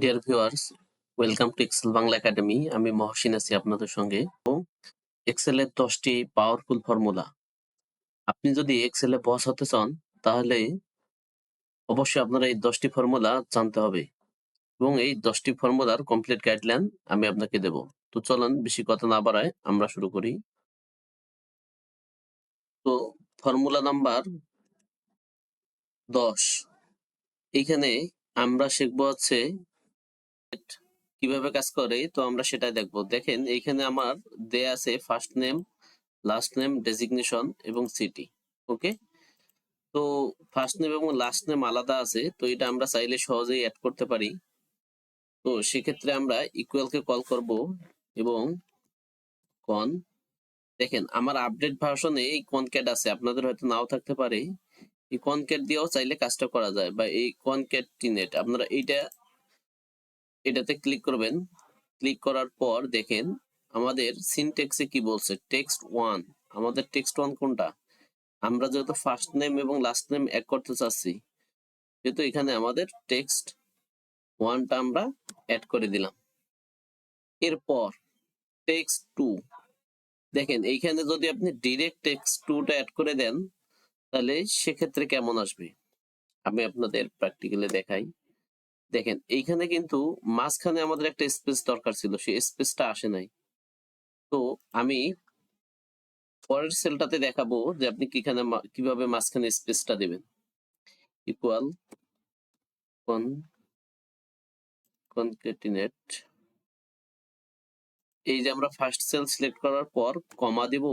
Deer viewers, welcome to Excel Bangla academy. আমি মহসিন আছি আপনাদের সঙ্গে। এক্সেলের 10টি পাওয়ারফুল ফর্মুলা। আপনি যদি এক্সেলে বস হতে চান, তাহলে অবশ্যই আপনারা এই 10টি ফর্মুলা জানতে হবে এবং এই 10টি ফর্মুলার কমপ্লিট গাইডলাইন আমি আপনাকে দেব। তো চলুন বেশি কথা না বাড়ায় আমরা শুরু করি। তো ফর্মুলা নাম্বার 10, এইখানে আমরা শিখবো হচ্ছে কিভাবে কাজ করে। তো আমরা সেটাই দেখবো। দেখেন এইখানে আমার দেয়া আছে first name, last name, designation এবং সিটি। ওকে, তো ফার্স্ট নেম এবং লাস্ট নেম আলাদা আছে, তো এটা আমরা চাইলে সহজেই অ্যাড করতে পারি। তো সেক্ষেত্রে আমরা ইকুয়ালকে কল করব এবং কন। দেখেন আমার আপডেট ভার্সনে এই কনক্যাট আছে, আপনাদের হয়তো নাও থাকতে পারে। এই কনক্যাট দিয়েও চাইলে কাজটা করা যায়, বা এই কনক্যাটিনেট আপনারা এটাতে ক্লিক করবেন। ক্লিক করার পর দেখেন আমাদের সিনট্যাক্সে কি বলছে, টেক্সট ওয়ান। আমাদের টেক্সট ওয়ান কোনটা? আমরা যেহেতু ফার্স্ট নেম এবং লাস্ট নেম এক করতে চাচ্ছি, যেহেতু এখানে আমাদের টেক্সট ওয়ানটা আমরা অ্যাড করে দিলাম। এরপর টেক্সট টু, দেখেন এইখানে যদি আপনি ডিরেক্ট টেক্সট টুটা অ্যাড করে দেন, তাহলে সেক্ষেত্রে কেমন আসবে আমি আপনাদের প্র্যাকটিক্যালি দেখাই। দেখেন এইখানে কিন্তু মাঝখানে আমাদের একটা স্পেস দরকার ছিল, সেই স্পেসটা আসে নাই। তো আমি পরের সেলটাতে দেখাবো যে আপনি কিভাবে মাঝখানে স্পেসটা দেবেন। ইকুয়াল কনকেটিনেট, এই যে আমরা ফার্স্ট সেল সিলেক্ট করার পর কমা দেব,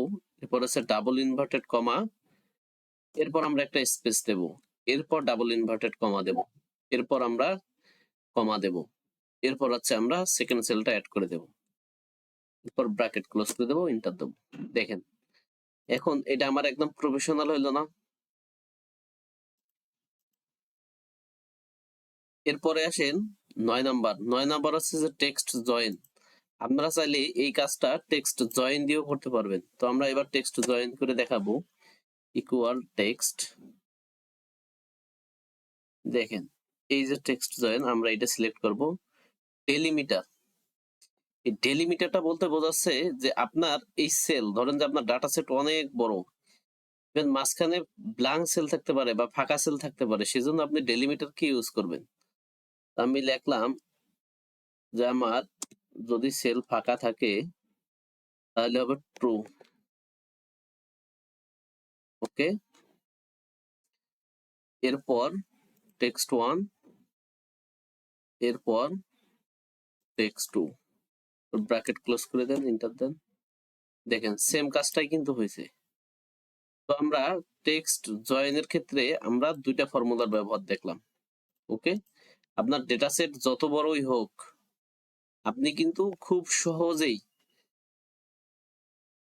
এরপর হচ্ছে ডাবল ইনভার্টেড কমা, এরপর আমরা একটা স্পেস দেব, এরপর ডাবল ইনভার্টেড কমা দেব, এরপর আমরা কমা দেব, এরপর হচ্ছে আমরা সেকেন্ড সেলটা অ্যাড করে দেব, এরপর ব্র্যাকেট ক্লোজ করে দেব, এন্টার দেব। দেখেন এখন এটা আমার একদম প্রফেশনাল হইলো না? এরপরে আসেন 9 নাম্বার। 9 নাম্বার হচ্ছে যে টেক্সট জয়েন। আপনারা চাইলে এই কাজটা টেক্সট জয়েন দিয়েও করতে পারবেন। তো আমরা এবার টেক্সট জয়েন করে দেখাবো। ইকুয়াল টেক্সট, দেখেন এই যে টেক্সট জয়েন, আমরা এটা সিলেক্ট করব। ডেলিমিটার, এই ডেলিমিটারটা বলতে বোঝাচ্ছে যে আপনার এই সেল, ধরেন যে আপনার ডাটা সেট অনেক বড়, ইভেন মাঝখানে ব্ল্যাঙ্ক সেল থাকতে পারে বা ফাঁকা সেল থাকতে পারে, সেজন্য আপনি ডেলিমিটার কি ইউজ করবেন। আমি লিখলাম যে আমার যদি সেল ফাঁকা থাকে তাহলে হবে ট্রু। ওকে, এরপর টেক্সট ওয়ান, এরপর টেক্সট টু, ব্র্যাকেট ক্লোজ করে দেন, এন্টার দেন। দেখেন সেম কাজটাই কিন্তু হয়েছে। তো আমরা টেক্সট জয়েনের ক্ষেত্রে আমরা দুইটা ফর্মুলার ব্যবহার দেখলাম। ওকে, আপনার ডেটা সেট যত বড়ই হোক, আপনি কিন্তু খুব সহজেই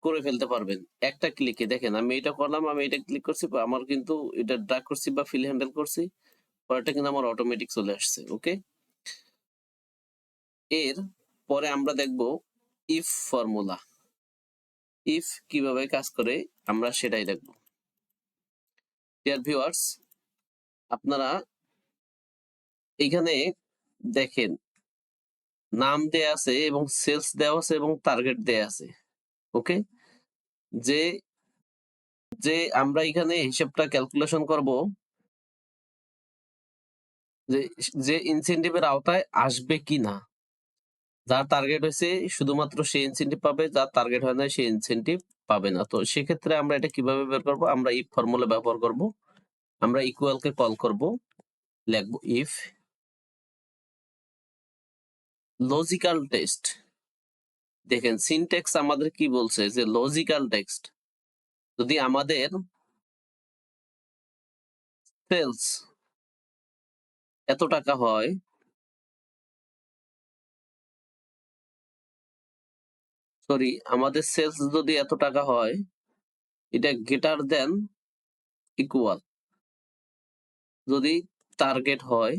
করে ফেলতে পারবেন একটা ক্লিকে। দেখেন আমি এটা করলাম, আমি এটা ক্লিক করছি, আমার কিন্তু এটা ড্র্যাগ করছি বা ফিল হ্যান্ডেল করছি, পরেরটা কিন্তু আমার অটোমেটিক চলে আসছে। ওকে, এর পরে আমরা দেখব ইফ ফর্মুলা। ইফ কিভাবে কাজ করে আমরা সেটাই দেখব। ডিয়ার ভিউয়ার্স, আপনারা এইখানে দেখেন নাম দেয়া আছে এবং সেলস দেওয়া আছে এবং টার্গেট দেয়া আছে। ওকে, যে যে আমরা এখানে হিসাবটা ক্যালকুলেশন করব, যে যে ইনসেনটিভের আওতায় আসবে কি না। যার টার্গেট হয়েছে শুধুমাত্র সে ইনসেনটিভ পাবে, যার টার্গেট হয় না সে ইনসেনটিভ পাবে না। তো সেক্ষেত্রে আমরা এটা কিভাবে বের করব, আমরা ইফ ফর্মুলা ব্যবহার করব। আমরা ইকুয়ালকে কল করব, লিখব ইফ লজিক্যাল টেস্ট। দেখেন সিনট্যাক্স আমাদের কি বলছে, যে লজিক্যাল টেক্সট যদি আমাদের সেলস এত টাকা হয়, সরি আমাদের সেলস যদি এত টাকা হয়, এটা গ্রেটার দেন ইকুয়াল, যদি টার্গেট হয়,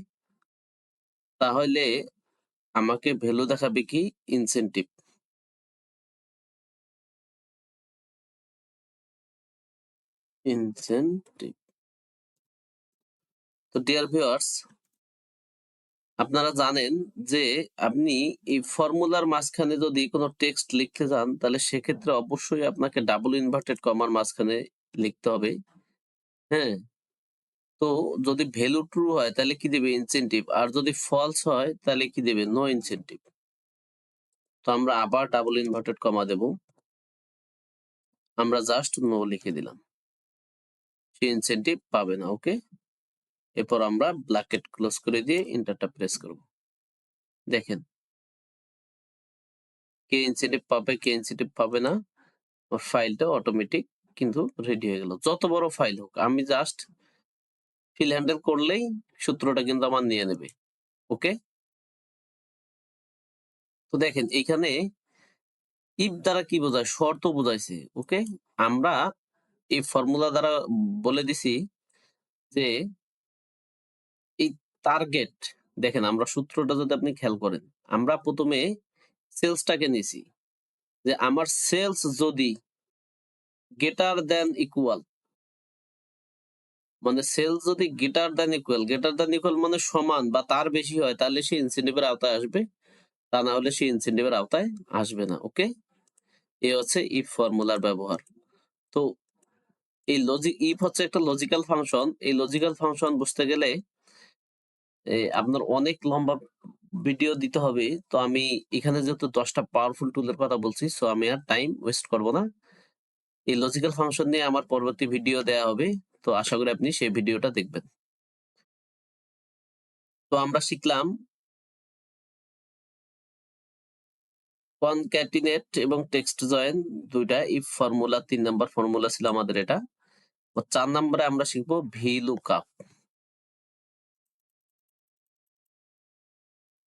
তাহলে আমাকে ভ্যালু দেখাবে কি ইনসেনটিভ। ইনসেনটিভ। তো ডিয়ার ভিউয়ার্স, আপনারা জানেন যে আপনি এই ফর্মুলার মাঝখানে যদি কোনো টেক্সট লিখতে যান তাহলে সেক্ষেত্রে অবশ্যই আপনাকে ডাবল ইনভার্টেড কমার মাঝখানে লিখতে হবে। হ্যাঁ? তো যদি ভ্যালু ট্রু হয় তাহলে কি দিবে? ইনসেনটিভ। আর যদি ফলস হয় তাহলে কি দিবে? No incentive. তো আমরা আবার ডাবল ইনভার্টেড কমা দেব। আমরা জাস্ট নো লিখে দিলাম। সে ইনসেনটিভ পাবে না। ওকে? এরপর আমরা ব্র্যাকেট ক্লোজ করে দিয়ে এন্টারটা প্রেস করব। দেখেন কে ইনসেনটিভ পাবে, কে ইনসেনটিভ পাবে না। আমার ফাইলটা অটোমেটিক কিন্তু রেডি হয়ে গেল। যত বড় ফাইল হোক আমি জাস্ট ফিল হ্যান্ডেল করলেই সূত্রটা কিন্তু আমার নিয়ে নেবে। ওকে? তো দেখেন এইখানে ইফ দ্বারা কি বোঝায়? শর্ত বুঝাইছে। ওকে? আমরা এই ফর্মুলা দ্বারা বলে দিছি যে এই টার্গেট দেখেন আমরা সূত্রটা যদি আপনি খেয়াল করেন, আমরা ১ম এ সেলসটাকে নিছি। যে আমার সেলস যদি গ্রেটার দ্যান ইকুয়াল মানে সেলস যদি গ্রেটার দ্যান ইকুয়াল মানে সমান বা তার বেশি হয় তাহলে সে ইনসেনটিভ এর আওতায় আসবে। তা না হলে সে ইনসেনটিভ এর আওতায় আসবে না। ওকে? এই হচ্ছে ইফ ফর্মুলার ব্যবহার। তো এই ইফ হচ্ছে একটা লজিক্যাল ফাংশন। এই লজিক্যাল ফাংশন বুঝতে গেলে আপনার অনেক লম্বা ভিডিও দিতে হবে। তো আমি এখানে যেহেতু ১০ টা পাওয়ারফুল টুলের কথা বলছি, সো আমি আর টাইম ওয়েস্ট করব না। এই লজিক্যাল ফাংশন নিয়ে আমার পরবর্তী ভিডিও দেয়া হবে। তো আশা করি আপনি সেই ভিডিওটা দেখবেন। তো আমরা শিখলাম কনক্যাটিনেট এবং টেক্সট জয়েন ২ টা ইফ ফর্মুলা ৩ নাম্বার ফর্মুলা ছিল আমাদের এটা। ৪ নাম্বারে আমরা শিখব VLOOKUP।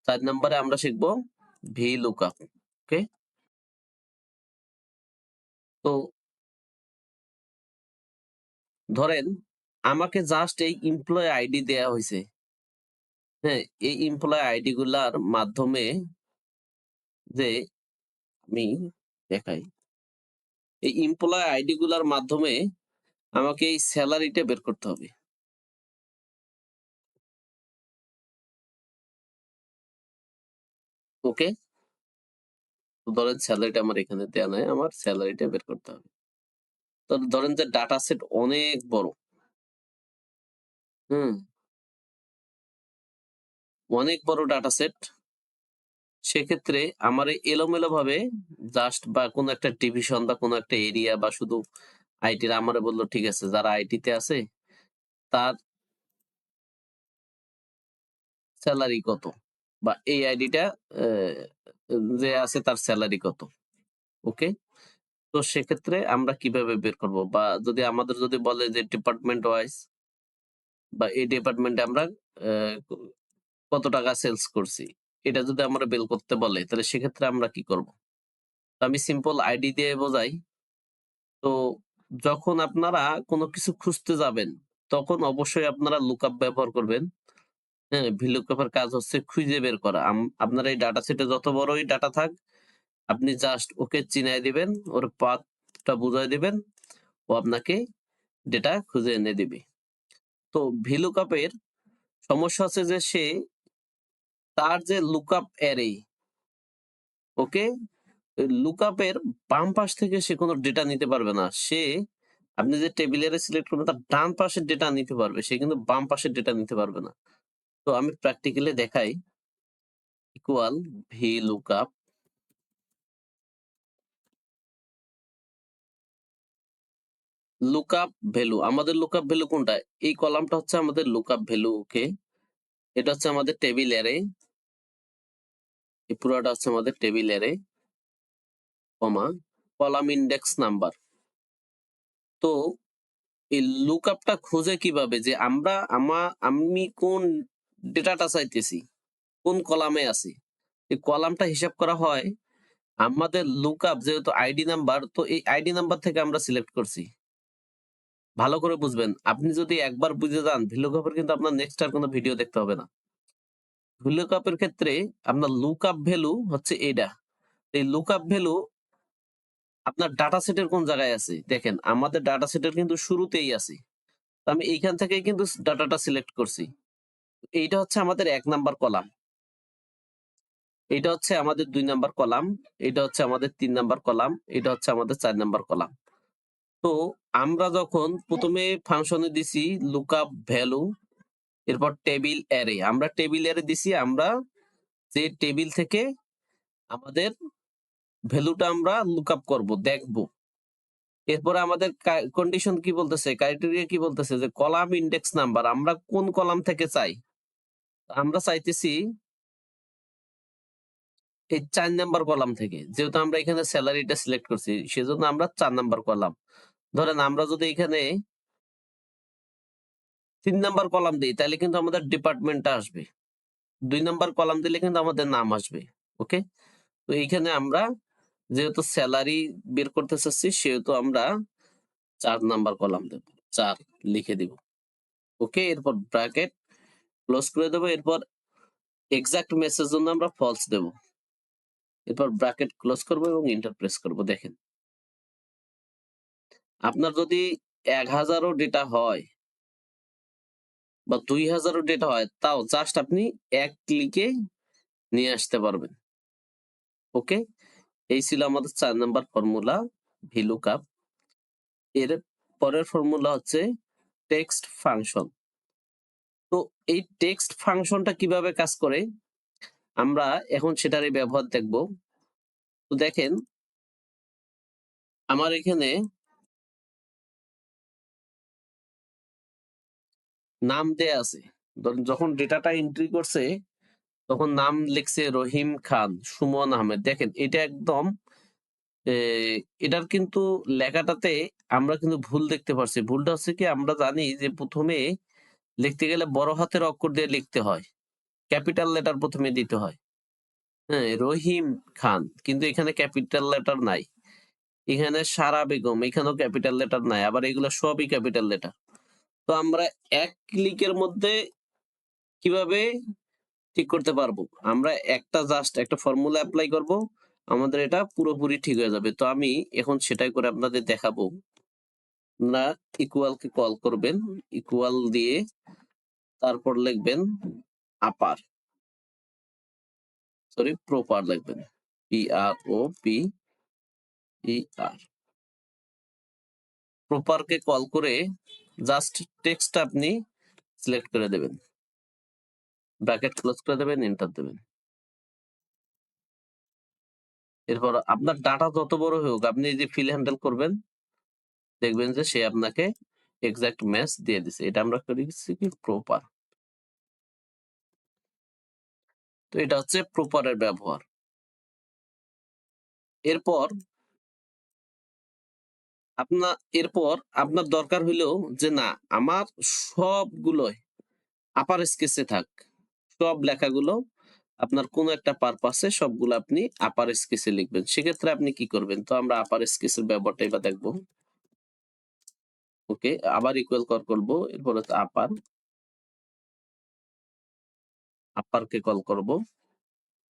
৪ নাম্বারে আমরা শিখব VLOOKUP। ওকে? তো ধরেন আমাকে জাস্ট এই এমপ্লয়ি আইডি দেয়া হইছে। হ্যাঁ? এই এমপ্লয়ি আইডি গুলার মাধ্যমে যে আমি দেখাই। এই এমপ্লয়ি আইডি গুলার মাধ্যমে আমাকে এই সেলারিটা বের করতে হবে। ওকে? তো ধরেন সেলারিটা আমার এখানে দেয়া নাই। আমার সেলারিটা বের করতে হবে। তো ধরেন যে ডাটা সেট অনেক বড়। হুম? অনেক বড় ডাটা সেট। সেক্ষেত্রে আমার এই এলোমেলোভাবে জাস্ট বা কোনো একটা ডিভিশন বা কোনো একটা এরিয়া বা শুধু আইটির আমারে বলল ঠিক আছে যারা আইটিতে আছে তার সেলারি কত? বা এই আইডিটা অ্যা যে আছে তার সেলারি কত? ওকে? তো সেক্ষেত্রে আমরা কিভাবে বের করব? বা যদি আমাদের যদি বলে যে ডিপার্টমেন্ট ওয়াইজ বা এই ডিপার্টমেন্টে আমরা অ্যা কত টাকা সেলস করছি। এটা যদি আমরা বের করতে বলে তাহলে সেক্ষেত্রে আমরা কি করব? তো আমি সিম্পল আইডি দিয়ে বোঝাই। তো যখন আপনারা কোনো কিছু খুঁজতে যাবেন, তখন অবশ্যই আপনারা লুকআপ ব্যবহার করবেন। হ্যাঁ? VLOOKUP এর কাজ হচ্ছে খুঁজে বের করা। আপনার এই ডাটা সেটে যত বড়ই ডাটা থাক, আপনি জাস্ট ওকে চিনায় দিবেন, ওর পাথটা বুঝায় দিবেন। ও আপনাকে ডেটা খুঁজে এনে দিবে। তো VLOOKUP এর সমস্যা হচ্ছে যে সে তার যে লুকআপ অ্যারে, ওকে? লুকআপ এর বাম পাশ থেকে সে কোন ডেটা নিতে পারবে না। সে আপনি যে টেবিল অ্যারে সিলেক্ট করবেন তার ডান পাশের ডেটা নিতে পারবে। সে কিন্তু বাম পাশের ডেটা নিতে পারবে না। তো আমি প্র্যাকটিক্যালি দেখাই ইকুয়াল VLOOKUP লুকআপ ভ্যালু। আমাদের লুকআপ ভ্যালু কোনটা? এই কলামটা হচ্ছে আমাদের লুকআপ ভ্যালু। ওকে? এটা হচ্ছে আমাদের টেবিল অ্যারে। এই পুরাটা হচ্ছে আমাদের টেবিল অ্যারে, কমা কলাম ইনডেক্স নাম্বার। তো এই লুকআপটা খুঁজে কিভাবে যে আমি কোন ডেটাটা চাইতেছি, কোন কলামে আছি। এই কলামটা হিসাব করা হয় আমাদের লুকআপ যেহেতু আইডি নাম্বার তো এই আইডি নাম্বার থেকে আমরা সিলেক্ট করছি। ভালো করে বুঝবেন। আপনি যদি একবার বুঝে যান VLOOKUP এর কিন্তু আপনার নেক্সট আর কোন ভিডিও দেখতে হবে না। VLOOKUP এর ক্ষেত্রে আপনার লুকআপ ভ্যালু হচ্ছে এইটা। এই লুকআপ ভ্যালু আপনার ডাটা সেটের কোন জায়গায় আছে? দেখেন আমাদের ডাটা সেটের কিন্তু শুরুতেই আছে। তো আমি এইখান থেকেই কিন্তু ডাটাটা সিলেক্ট করছি। এইটা হচ্ছে আমাদের ১ নাম্বার কলাম। এটা হচ্ছে আমাদের ২ নাম্বার কলাম, এটা হচ্ছে আমাদের ৩ নাম্বার কলাম, এটা হচ্ছে আমাদের ৪ নাম্বার কলাম। তো আমরা যখন ১ম এ ফাংশনে দিছি লুকআপ ভ্যালু, এরপর টেবিল অ্যারে। আমরা টেবিল অ্যারে দিছি আমরা যে টেবিল থেকে আমাদের ভ্যালুটা আমরা লুকআপ করব, দেখব। এরপরে আমাদের কন্ডিশন কি বলতেছে, ক্রাইটেরিয়া কি বলতেছে যে কলাম ইনডেক্স নাম্বার আমরা কোন কলাম থেকে চাই? আমরা চাইতেছি এই ৪ নাম্বার কলাম থেকে। যেহেতু আমরা এখানে সেলারিটা সিলেক্ট করছি, সেজন্য আমরা ৪ নাম্বার কলাম। ধরেন আমরা যদি এখানে ৩ নাম্বার কলাম দেই, তাইলে কিন্তু আমাদের ডিপার্টমেন্টটা আসবে। ২ নাম্বার কলাম দিলে কিন্তু আমাদের নাম আসবে। ওকে? তো এইখানে আমরা যেহেতু সেলারি বের করতে চাচ্ছি, সেহেতু আমরা ৪ নাম্বার কলাম দেব। ৪ লিখে দিব। ওকে? এরপর ব্র্যাকেট ক্লোজ করে দেব। এরপর এক্সাক্ট ম্যাচের জন্য আমরা ফলস দেব। এরপর ব্র্যাকেট ক্লোজ করব এবং এন্টার প্রেস করব। দেখেন, আপনার যদি ১,০০০ ও ডেটা হয় বা ২,০০০ ও ডেটা হয়, তাও জাস্ট আপনি ১ ক্লিকে নিয়ে আসতে পারবেন। ওকে? এই ছিল আমাদের ৪ নাম্বার ফর্মুলা VLOOKUP। এর পরের ফর্মুলা হচ্ছে টেক্সট ফাংশন। তো এই টেক্সট ফাংশনটা কিভাবে কাজ করে আমরা এখন সেটারই ব্যবহার দেখব। তো দেখেন, আমার এখানে নাম দেয়া আছে। ধরুন যখন ডেটাটা এন্ট্রি করছে তখন নাম লিখছে রহিম খান, সুমন আহমেদ। দেখেন এটা একদম এ এটার কিন্তু লেখাটাতে আমরা কিন্তু ভুল দেখতে পারছি। ভুলটা হচ্ছে কি, আমরা জানি যে ১ম এ লিখতে গেলে বড় হাতের অক্ষর দিয়ে লিখতে হয়। ক্যাপিটাল লেটার ১ম এ দিতে হয়। হ্যাঁ? রহিম খান। কিন্তু এখানে ক্যাপিটাল লেটার নাই। এখানে সারা বেগম, এখানেও ক্যাপিটাল লেটার নাই। আবার এগুলা সবই ক্যাপিটাল লেটার। তো আমরা ১ ক্লিকের মধ্যে কিভাবে ঠিক করতে পারবো? আমরা একটা জাস্ট একটা ফর্মুলা এপ্লাই করব। আমাদের এটা পুরোপুরি ঠিক হয়ে যাবে। তো আমি এখন সেটাই করে আপনাদের দেখাবো। আপনারা ইকুয়াল কে কল করবেন। ইকুয়াল দিয়ে তারপর লিখবেন আপার, সরি প্রপার লিখবেন। PROPER। প্রপার কে কল করে জাস্ট টেক্সট আপনি সিলেক্ট করে দেবেন। ব্র্যাকেট ক্লোজ করে দেবেন, এন্টার দেবেন। এরপর আপনার ডাটা যত বড় হোক, আপনি যে ফিল হ্যান্ডেল করবেন, দেখবেন যে সে আপনাকে এক্সাক্ট ম্যাচ দিয়ে দিছে। এটা আমরা করেছি কি প্রপার। তো এটা হচ্ছে প্রপার এর ব্যবহার। এরপর এরপর আপনার দরকার হইলো যে না, আমার সবগুলোই আপার স্কেচে থাক। সব লেখাগুলো আপনার কোন একটা পারপাসে সবগুলো আপনি আপার স্কেচে লিখবেন। সেক্ষেত্রে আপনি কি করবেন? তো আমরা আপার স্কেচের ব্যবহারটা এবার দেখব। ওকে, আবার ইকুয়াল কল করব। এরপর হচ্ছে আপার কে কল করব।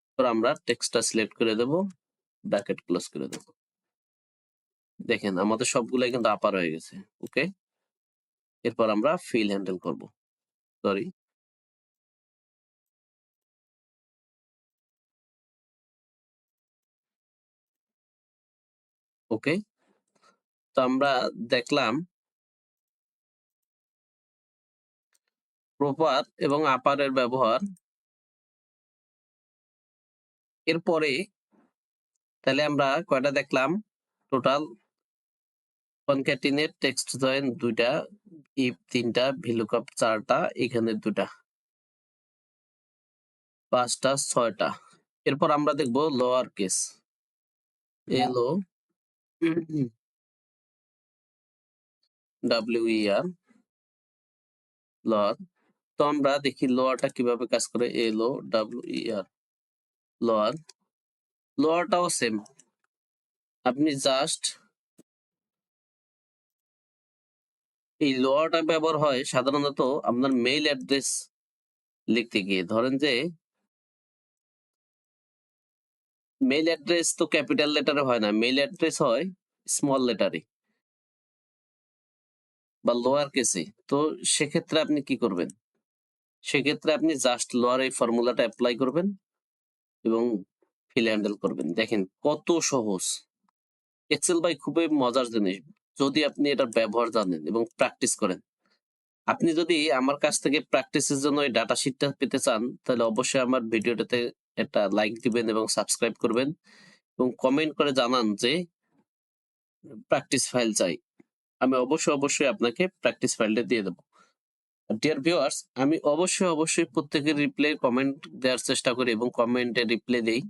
এরপর আমরা টেক্সটটা সিলেক্ট করে দেব, ব্র্যাকেট ক্লোজ করে দেব। দেখেন আমাদের সবগুলাই কিন্তু আপার হয়ে গেছে। ওকে? এরপর আমরা ফিল হ্যান্ডেল করব। সরি। ওকে? তো আমরা দেখলাম প্রপার এবং আপার এর ব্যবহার। এরপরে তাহলে আমরা কয়টা দেখলাম? টোটাল concatenate টেক্সট জয়েন ২ টা, if ৩ টা, VLOOKUP ৪ টা, এখানে ২ টা, ৫ টা, ৬ টা। এরপর আমরা দেখব লোয়ার কেস। LOWER, lower. তো আমরা দেখি লোয়ারটা কিভাবে কাজ করে। LOWER, lower. লোয়ারটাও সেম। আপনি জাস্ট এই লোয়ারটা ব্যবহার হয় সাধারণত আপনার মেইল অ্যাড্রেস লিখতে গিয়ে। ধরেন যে মেইল অ্যাড্রেস তো ক্যাপিটাল লেটারে হয় না। মেইল অ্যাড্রেস হয় স্মল লেটারে বা লোয়ার কেসে। তো সেক্ষেত্রে আপনি কি করবেন? সেক্ষেত্রে আপনি জাস্ট লোয়ার এই ফর্মুলাটা এপ্লাই করবেন। এবং ফিল হ্যান্ডেল করবেন। দেখেন কত সহজ। এক্সেল ভাই খুবই মজার জিনিস। যদি আপনি এটার ব্যবহার জানেন এবং প্র্যাকটিস করেন। আপনি যদি আমার কাছ থেকে প্র্যাকটিসের জন্য এই ডাটা শিটটা পেতে চান, তাহলে অবশ্যই আমার ভিডিওটাতে একটা লাইক দিবেন এবং সাবস্ক্রাইব করবেন এবং কমেন্ট করে জানান যে প্র্যাকটিস ফাইল চাই। আমি অবশ্যই আপনাকে প্র্যাকটিস ফাইলটা দিয়ে দেব। ডিয়ার ভিউয়ার্স, আমি অবশ্যই প্রত্যেকের রিপ্লাই কমেন্ট দেওয়ার চেষ্টা করি এবং কমেন্টে রিপ্লাই দেই।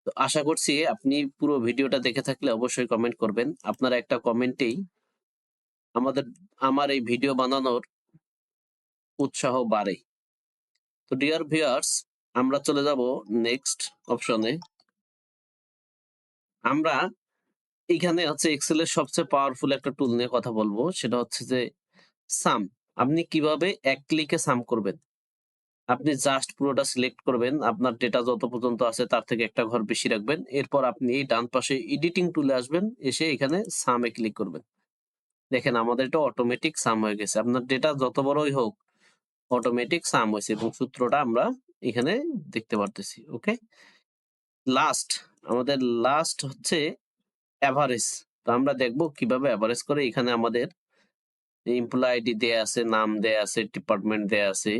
তো আশা করছি আপনি পুরো ভিডিওটা দেখে থাকলে অবশ্যই কমেন্ট করবেন। আপনার একটা কমেন্টেই আমাদের আমার এই ভিডিও বানানোর উৎসাহ বাড়ে। তো ডিয়ার ভিউয়ার্স, আমরা চলে যাব নেক্সট অপশনে। আমরা এখানে হচ্ছে এক্সেল এর সবচেয়ে পাওয়ারফুল একটা টুল নিয়ে কথা বলবো। সেটা হচ্ছে যে সাম। আপনি কিভাবে এক ক্লিকে সাম করবেন। আপনি জাস্ট পুরোটা সিলেক্ট করবেন। আপনার ডেটা যত পর্যন্ত আছে তার থেকে একটা ঘর বেশি রাখবেন। এরপর আপনি ডান পাশে এডিটিং টুলে আসবেন। এসে এখানে সাম এ ক্লিক করবেন। দেখেন আমাদের এটা অটোমেটিক সাম হয়ে গেছে। আপনার ডেটা যত বড়ই হোক অটোমেটিক সাম হইছে এবং সূত্রটা আমরা এখানে দেখতে পারতেছি। ওকে? লাস্ট আমাদের লাস্ট হচ্ছে এভারেজ। তো আমরা দেখব কিভাবে এভারেজ করে। এখানে আমাদের এমপ্লয়ি আইডি দেয়া আছে, নাম দেয়া আছে, ডিপার্টমেন্ট দেয়া আছে।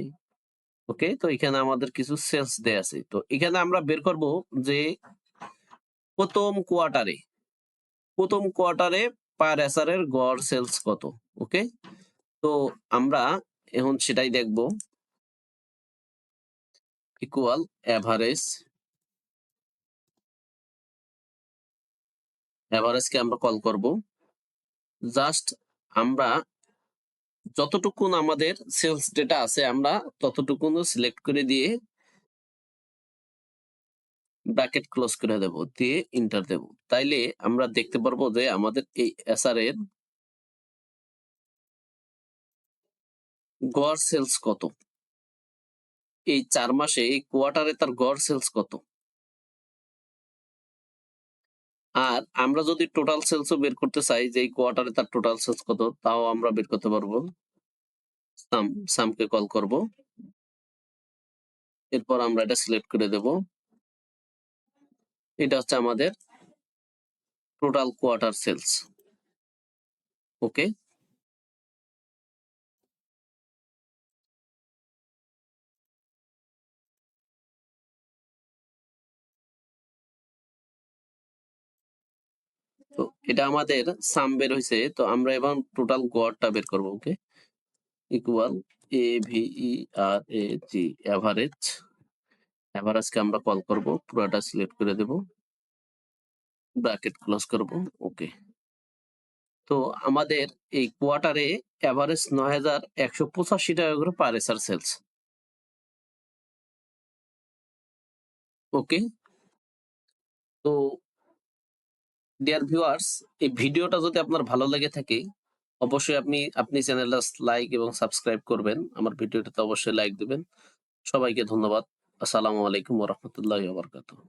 ওকে? তো এখানে আমাদের কিছু সেলস দেয়া আছে। তো এখানে আমরা বের করব যে ১ম কোয়ার্টারে পার এসারের গড় সেলস কত? ওকে? তো আমরা এখন সেটাই দেখব। Equal average. এভারেজকে আমরা কল করব। জাস্ট আমরা যতটুকুন আমাদের সেলস ডেটা আছে আমরা ততটুকুনও সিলেক্ট করে দিয়ে ব্র্যাকেট ক্লোজ করে দেব। দিয়ে এন্টার দেব। তাইলে আমরা দেখতে পারবো যে আমাদের এই এসআর এর গড় সেলস কত। এই ৪ মাসে এই কোয়ার্টারে তার গড় সেলস কত। আর আমরা যদি টোটাল সেলসও বের করতে চাই যে এই কোয়ার্টারে তার টোটাল সেলস কত, তাও আমরা বের করতে পারবো। সামকে কল করব। এরপর আমরা এটা সিলেক্ট করে দেব। এটা হচ্ছে আমাদের টোটাল কোয়ার্টার সেলস। ওকে? তো এটা আমাদের সাম বের হইছে। তো আমরা এবার টোটাল গড়টা বের করব। ওকে? Equal AVERAG average. এভারেজকে আমরা কল করব। পুরাটা সিলেক্ট করে দেব। ব্র্যাকেট ক্লোজ করব। ওকে। তো আমাদের এই কোয়ার্টারে এভারেজ ৯,১৮৫ টাকা করে পার এসার সেলস। ওকে? তো ডিয়ার ভিউয়ার্স, এই ভিডিওটা যদি আপনার ভালো লেগে থাকে অবশ্যই আপনি চ্যানেলটা লাইক এবং সাবস্ক্রাইব করবেন। আমার ভিডিওটাতে অবশ্যই লাইক দিবেন। সবাইকে ধন্যবাদ। আসসালামু আলাইকুম ওয়া রাহমাতুল্লাহি ওয়া বারাকাতুহু।